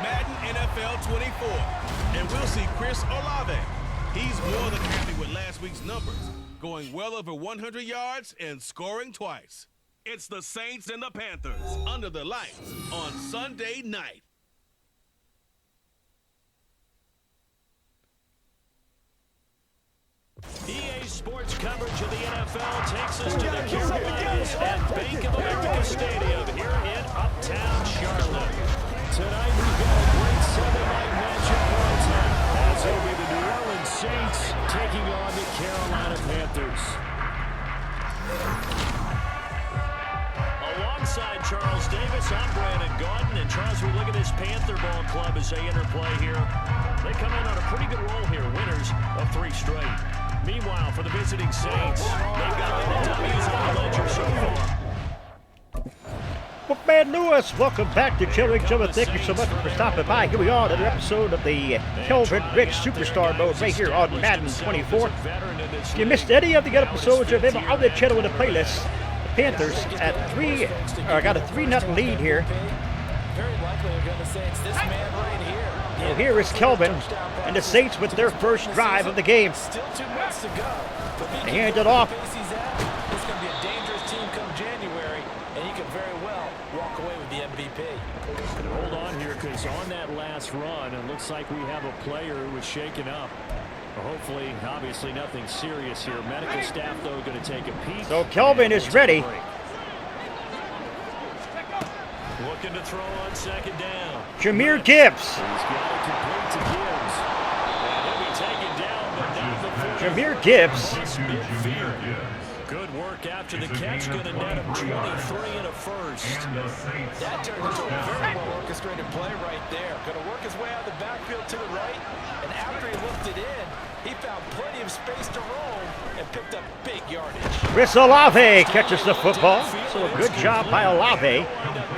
Madden NFL 24, and we'll see Chris Olave. He's more than happy with last week's numbers, going well over 100 yards and scoring twice. It's the Saints and the Panthers under the lights on Sunday night. EA Sports coverage of the NFL takes us to the Carolinas and Bank of America Stadium here in Uptown Charlotte. Tonight we've got a great Sunday night matchup for our team, as it'll be the New Orleans Saints taking on the Carolina Panthers. Alongside Charles Davis, I'm Brandon Gaudin. And Charles, we look at this Panther ball club as they interplay here. They come in on a pretty good roll here, winners of 3 straight. Meanwhile, for the visiting Saints, they've got all the W's on the ledger so far. Bookman Lewis, welcome back to Chilling Chiller. Thank you so much for stopping by. Here we are, another episode of the Kelvin Rich Superstar Mode right here on Madden 24. If you missed any of the episodes, remember on the channel with the playlist. The Panthers at got a 3-0 lead here. Very likely they're going to say it's this man right here. Well, here is Kelvin and the Saints with their first drive of the game. Still 2 months to go. They hand it off. It's going to be a dangerous team come January, and he could very well walk away with the MVP. Hold on here, because on that last run, it looks like we have a player who was shaken up. Hopefully, obviously nothing serious here. Medical staff, though, going to take a peek. So Kelvin is ready. Looking to throw on second down. Jameer Gibbs. He's got it complete to Gibbs. And he'll be taken down, but down the field. Jameer Gibbs. Good work after the catch. Going to net him 23 and a first. That turned into a very well orchestrated play right there. Going to work his way out of the backfield to the right, and after he looked it in, he found plenty of space to roam and picked up big yardage. Chris Olave catches the football. So a good job by Olave.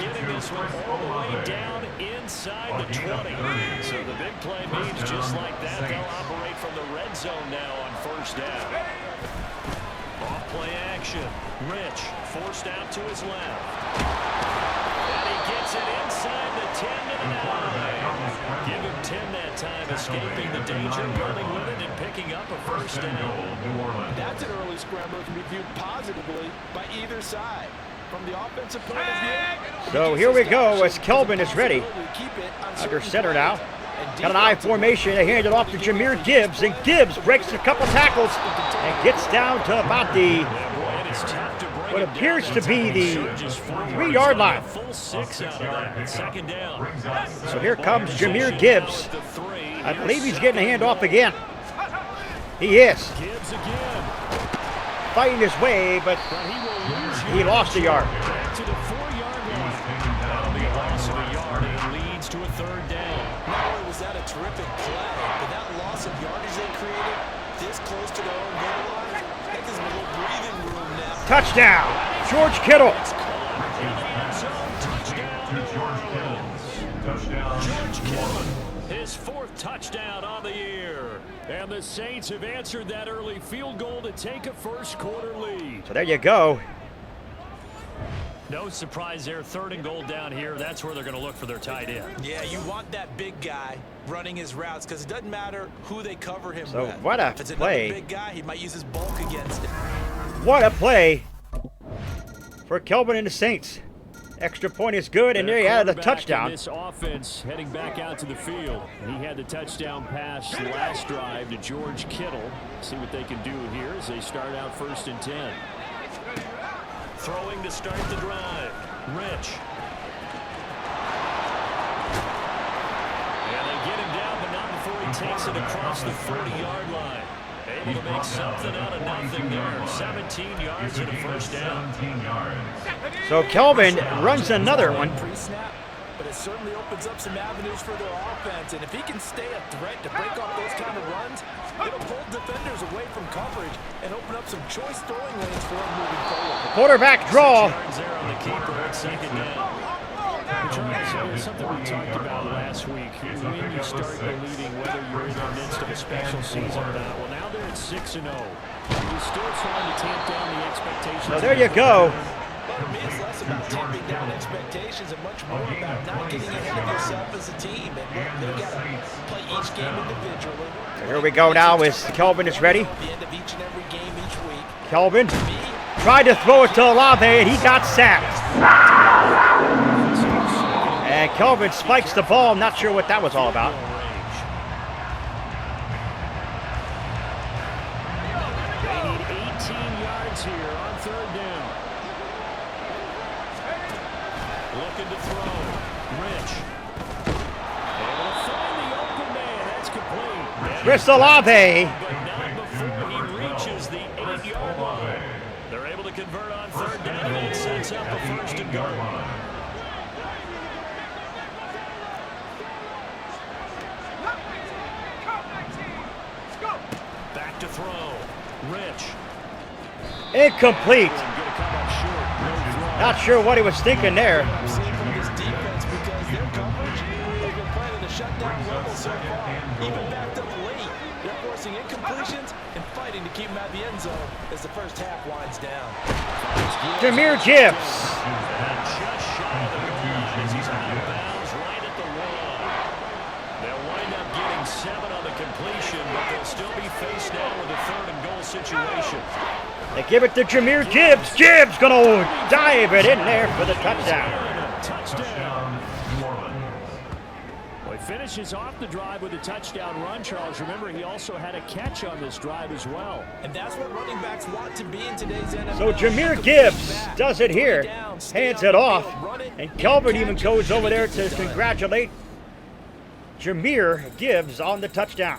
Getting this one all the way down inside the 20. So the big play means just like that, they'll operate from the red zone now on first down. Off play action. Rich forced out to his left. And he gets it inside the 10 to the 9. Give him 10 that time, escaping the danger, running with it, and picking up a first down. That's an early scramble that can be viewed positively by either side. From the offensive point of view. So here we go as Kelvin is ready. Under center now. Got an I formation. They hand it off to Jameer Gibbs, and Gibbs breaks a couple tackles and gets down to about the what appears to be the 3-yard line. So here comes Jameer Gibbs. I believe he's getting a handoff again. He is. Fighting his way, but he lost a yard. Back to the 4-yard line. That'll be a loss of a yard and leads to a third down. Not only was that a terrific play, but that loss of yardage they created this close to their own goal line, that gives them a little breathing room now. Touchdown, George Kittle. George Kelvin, his 4th touchdown on the year. And the Saints have answered that early field goal to take a first quarter lead. So there you go. No surprise there, 3rd and goal down here. That's where they're going to look for their tight end. Yeah, you want that big guy running his routes because it doesn't matter who they cover him So with. what a if it's play. another big guy, he might use his bulk against it. What a play for Kelvin and the Saints. Extra point is good, and there he added a touchdown. This offense heading back out to the field. He had the touchdown pass last drive to George Kittle. See what they can do here as they start out 1st and 10. Throwing to start the drive. Rich. And they get him down, but not before he takes it across the 40-yard line. Able to make something out of nothing there. 17 yards and a first down. So Kelvin runs another one. Pre-snap, but it certainly opens up some avenues for their offense. And if he can stay a threat to break off those kind of runs, it'll pull defenders away from coverage and open up some choice throwing lanes for him moving forward. Quarterback draw. There on the keeper at second down. Something we talked about last week. When you start believing whether you're in the midst of a special season or not. Well, now they're at 6-0. You're still trying to tamp down the expectations. So there you go. But it means less about tamping down expectations and much more about not getting ahead of yourself as a team. And they've got to play each game individually. So here we go now as Kelvin is ready. At the end of each and every game each week. Kelvin tried to throw it to Olave, and he got sacked. And Kelvin spikes the ball. I'm not sure what that was all about. They need 18 yards here on third down. Looking to throw. Rich. Able to find the open man. That's complete. Chris Olave. But not before he reaches the 8-yard line. They're able to convert on third down, and it sets up a first and goal. Back to throw. Rich. Incomplete. Gonna come up short. No throw. Not sure what he was thinking there. I'm seeing from this defense because their coverage has been playing at a shutdown level so far. Even backed up late, they're forcing incompletions and fighting to keep them out of the end zone as the first half winds down. Jahmyr Gibbs. Just shy of the goal line as he's out of bounds right at the line. They'll wind up getting 7 on the completion, but they'll still be faced now with a third and goal situation. They give it to Jahmyr Gibbs. Gibbs gonna dive it in there for the touchdown. Touchdown. Well, he finishes off the drive with a touchdown run, Charles. Remember, he also had a catch on this drive as well. And that's what running backs want to be in today's NFL. So Jahmyr Gibbs does it here. Hands it off. And Kelvin even goes over there to congratulate Jahmyr Gibbs on the touchdown.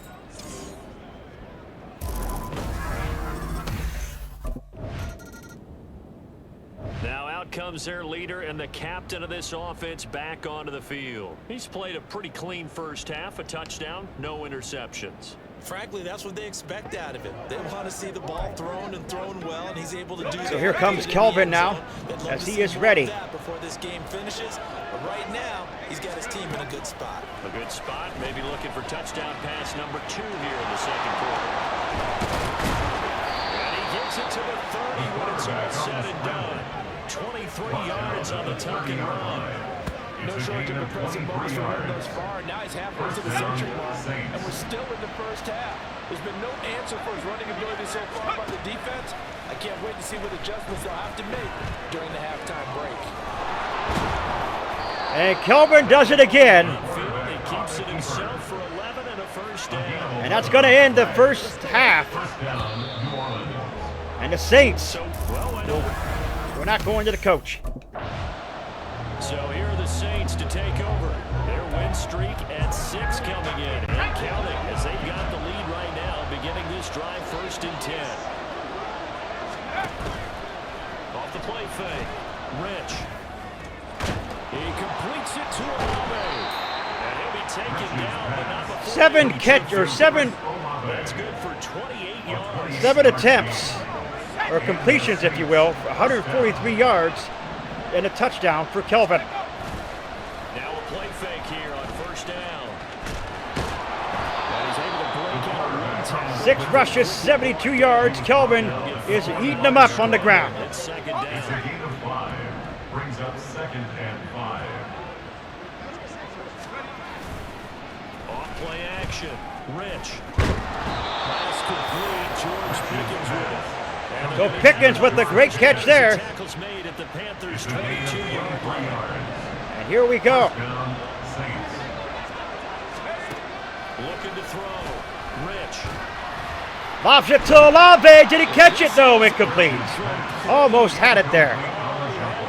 Now out comes their leader and the captain of this offense back onto the field. He's played a pretty clean first half, a touchdown, no interceptions. Frankly, that's what they expect out of him. They want to see the ball thrown and thrown well, and he's able to do that. So here comes Kelvin now as he is ready. Before this game finishes, but right now he's got his team in a good spot. A good spot, maybe looking for touchdown pass number 2 here in the second quarter. And he gets it to the 30 when it's all said and done. 23 yards on the tuck and run. No shortage of impressive moments for him thus far. Now he's halfway to the century mark, and we're still in the first half. There's been no answer for his running ability so far by the defense. I can't wait to see what adjustments they'll have to make during the halftime break. And Kelvin does it again. He keeps it himself for 11 and a first down. And that's going to end the first half. And the Saints, we're not going to the coach. So here are the Saints to take over. Their win streak at 6 coming in and counting as they've got the lead right now, beginning this drive 1st and 10. Off the play fake. Rich. He completes it to Olave. And he'll be taken down, but not before. 7 That's good for 28 yards. 7 attempts, or completions, if you will, for 143 yards. And a touchdown for Kelvin. Now a play fake here on first down. And he's able to break out a run tackle. 6 rushes, 72 yards. Kelvin is eating them up on the ground. It's second down. Brings up 2nd and 5. Off play action. Rich. Pass complete. George Pickens with it. So Pickens with the great catch there. Tackles made at the Panthers' 22-yard line. And here we go. Looking to throw. Rich. Lobs it to Olave. Did he catch it? No, incomplete. Almost had it there.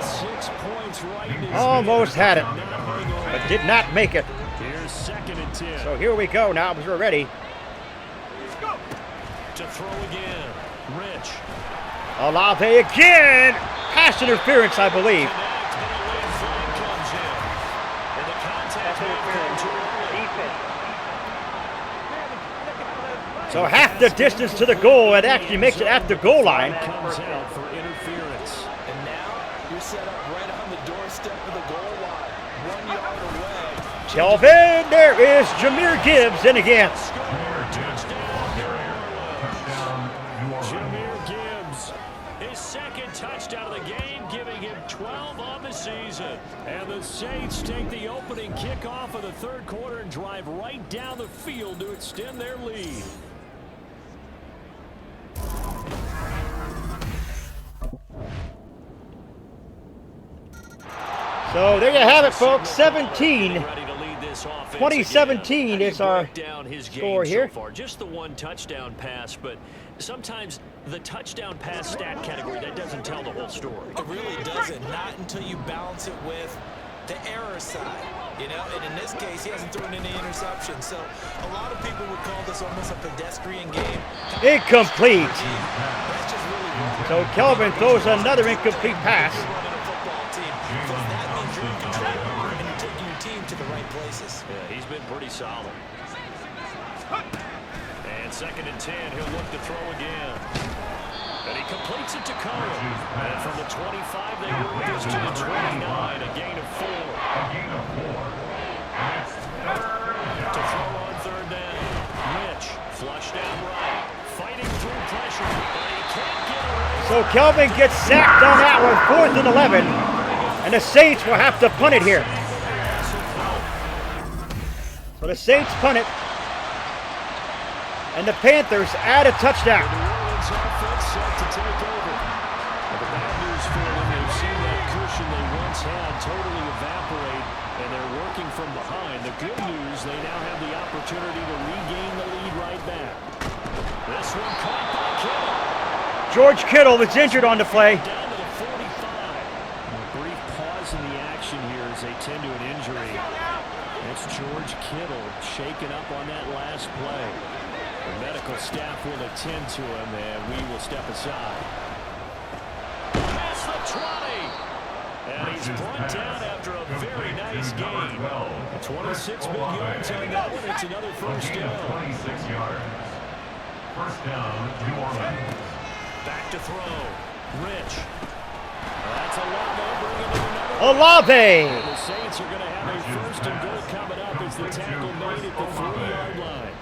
6 points right in his Almost had it, hand. but did not make it. Here's 2nd and 10. So here we go now as we're ready. To throw again. Rich. Olave again. Pass interference, I believe. So half the distance to the goal. It actually makes it at the goal line. Comes out for interference. And now you're set up right on the doorstep of the goal line, 1 yard away. Kelvin, there is Jahmyr Gibbs in again. Jahmyr Gibbs, his 2nd touchdown of the game, giving him 12 on the season. And the Saints take the opening kickoff of the third quarter and drive right down the field to extend their lead. So there you have it, folks. 2017 is our score here. Just the one touchdown pass, but sometimes the touchdown pass stat category, that doesn't tell the whole story. It really doesn't, not until you balance it with the error side. You know, and in this case, he hasn't thrown any interceptions. So a lot of people would call this almost a pedestrian game. Incomplete. That's just really wrong. So Kelvin throws another incomplete pass. To the right places. Yeah, he's been pretty solid. And 2nd and 10, he'll look to throw again. And he completes it to Cohen. And from the 25, they move this to the 29, a gain of 4. To throw on 3rd down. Rich, flush down right. Fighting through pressure, but he can't get away. So Kelvin gets sacked on that one, 4th and 11. And the Saints will have to punt it here. So the Saints punt it, and the Panthers add a touchdown. The New Orleans offense set to take over. But the bad news for them, they've seen that cushion they once had totally evaporate, and they're working from behind. The good news, they now have the opportunity to regain the lead right back. This one caught by Kittle. George Kittle is injured on the play. Down to the 45. A brief pause in the action here as they tend to an injury. It's George Kittle shaken up on that last play. The medical staff will attend to him, and we will step aside. Past the 20. And he's brought down after a very nice gain. 26 big yards on that one. It's another first down. 26 yards. First down, New Orleans. Back to throw. Rich. That's Olave bringing in another. Olave. And the Saints are going to have a 1st and goal coming up as the tackle made at the 3-yard line.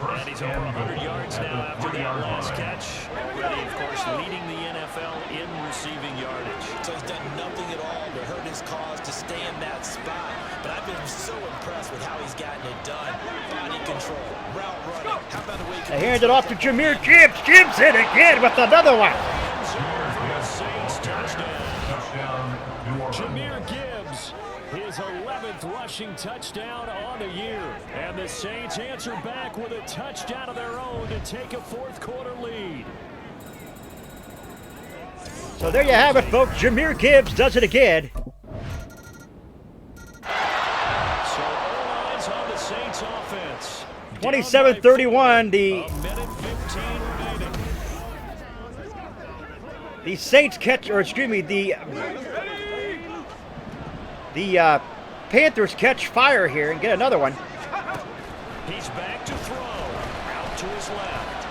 And he's over 100 yards now after that last catch. Already, of course, leading the NFL in receiving yardage. So he's done nothing at all to hurt his cause to stay in that spot. But I've been so impressed with how he's gotten it done. Body control, route running. How about the way They hand it off to Jahmyr Gibbs. Gibbs in again with another one. Saints touchdown. New Orleans. Jahmyr Gibbs, his 11th rushing touchdown on the year. And the Saints answer back with a touchdown of their own to take a 4th quarter lead. So there you have it, folks. Jahmyr Gibbs does it again. So all eyes on the Saints offense. 27-31, A minute 15 remaining. the Saints catch, or excuse me, the Panthers catch fire here and get another one. He's back to throw. Out to his left.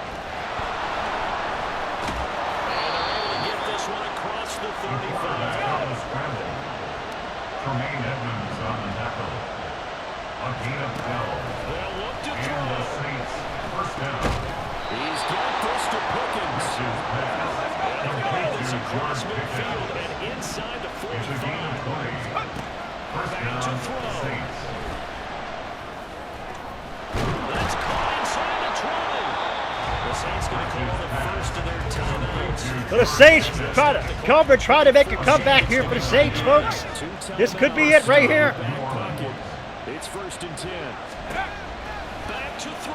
And they're able to get this one across the 35. Tremaine Edmonds on the tackle. A gain of 12. They'll look to And the throw. Saints, first down. He's got this to Pickens. And they're going to get this across midfield and inside the It's a gain of 45. 20. First Back to down, throw. Saints. That's caught inside the 20. The Saints going to call the first of their timeouts. So the Saints Kelvin try to make a comeback here for the Saints, folks. This could be it right here. Back pocket. It's 1st and 10. Back to throw.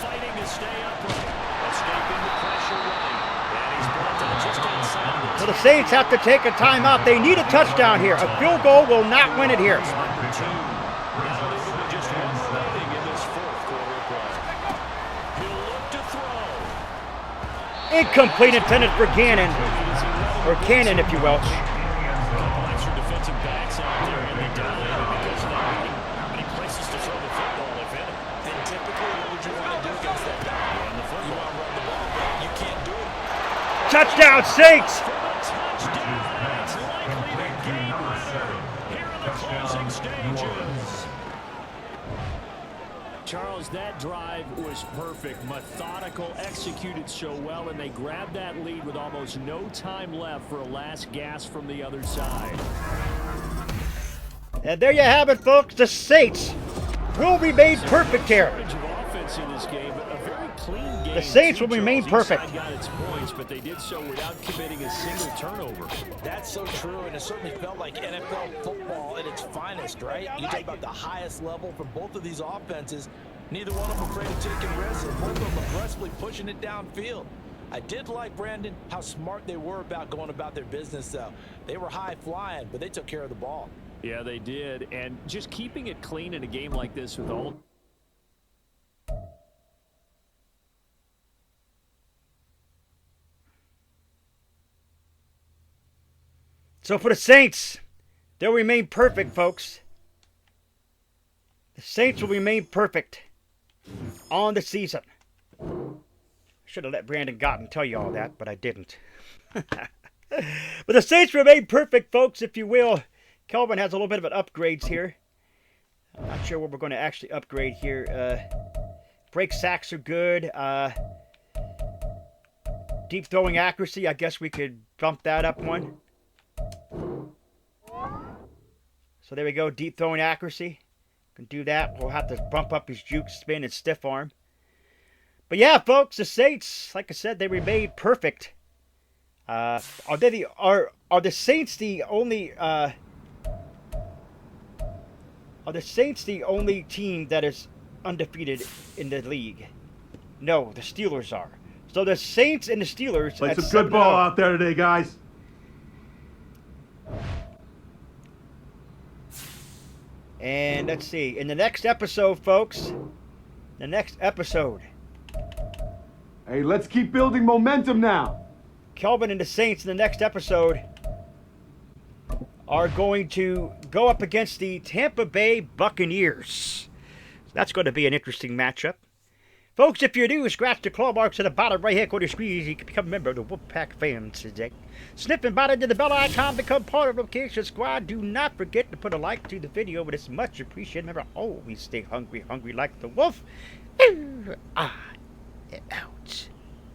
Fighting to stay upright. Escaping the pressure right. And he's brought down just inside So the Saints have to take a timeout. They need a touchdown here. A field goal will not win it here. Number 2. Now losing with just one remaining in this 4th quarter of play. He'll look to throw. Incomplete, intended for Gannon, or Cannon, if you will. Extra defensive backs out there in the diamond because of that. Many places to throw the football, if any. And typically, what would you want to do against that guy? Run the You football. want to run the ball, but you can't do it. Touchdown, Saints! For the touchdown, it's likely to gain here in the closing stages. Charles, that drive was perfect, methodical, executed so well, and they grabbed that lead with almost no time left for a last gasp from the other side. And there you have it, folks. The Saints will remain perfect here. The Saints will remain perfect. Got its points, but they did so without committing a single turnover. That's so true, and it certainly felt like NFL football at its finest, right? You talk about the highest level from both of these offenses. Neither one of them afraid of taking risks, and both of them aggressively pushing it downfield. I did like, Brandon, how smart they were about going about their business, though. They were high flying, but they took care of the ball. Yeah, they did, and just keeping it clean in a game like this with all... So for the Saints, they'll remain perfect, folks. The Saints will remain perfect on the season. Should have let Brandon Gotten tell you all that, but I didn't. But the Saints remain perfect, folks, if you will. Kelvin has a little bit of an upgrades here. I'm not sure what we're going to actually upgrade here. Break sacks are good. Deep throwing accuracy, I guess we could bump that up one. So there we go, deep throwing accuracy. Can do that. We'll have to bump up his juke, spin, and stiff arm. But yeah, folks, the Saints, like I said, they remain perfect. Are the Saints the only team that is undefeated in the league? No, the Steelers are. So the Saints and the Steelers. Play some good ball out there today, guys. And let's see, in the next episode, folks, Hey, let's keep building momentum now. Kelvin and the Saints in the next episode are going to go up against the Tampa Bay Buccaneers. So that's going to be an interesting matchup. Folks, if you're new, scratch the claw marks at the bottom right-hand corner screen. You can become a member of the Wolfpack fans today. Snip and bite into the bell icon, become part of the Location Squad. Do not forget to put a like to the video, but it's much appreciated. Remember, always stay hungry like the wolf. I am out.